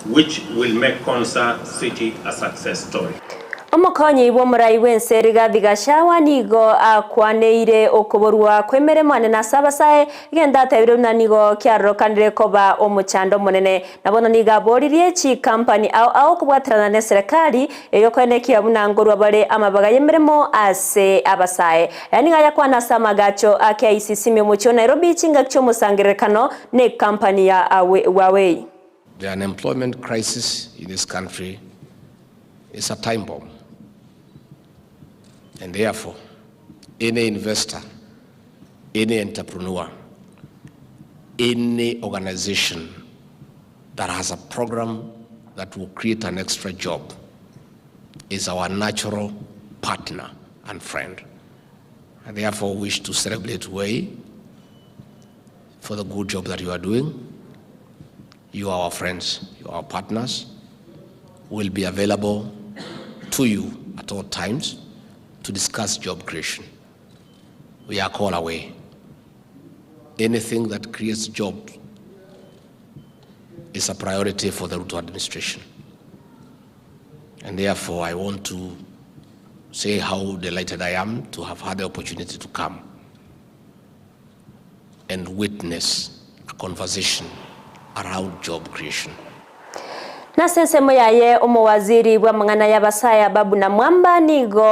which will make Konza City a success story. Omukonyi w'omurai w'ensi Rigathi Gachagua nigo akwaneire okuborwa kwemeremo na sabasae igenda atabire na nigo kiarokanire koba omuchando munene nabono niga boririe chi company au kubwatirana na serikali eyo kwenekia bunangorwa bare amabaga yemeremo ase abasae yani ngaya kwana samagacho ake isisimi mucho Nairobi chinga kyo musangirekano ne company ya Huawei. The unemployment crisis in this country is a time bomb. And therefore, any investor, any entrepreneur, any organization that has a program that will create an extra job is our natural partner and friend. I therefore wish to celebrate Huawei for the good job that you are doing. You are our friends, you are our partners. We'll be available to you at all times to discuss job creation. We are called away. Anything that creates jobs is a priority for the Ruto administration. And therefore, I want to say how delighted I am to have had the opportunity to come and witness a conversation around job creation. Na sensemo yaye omowaziri wa mangana ya basaya Babu na Mwamba nigo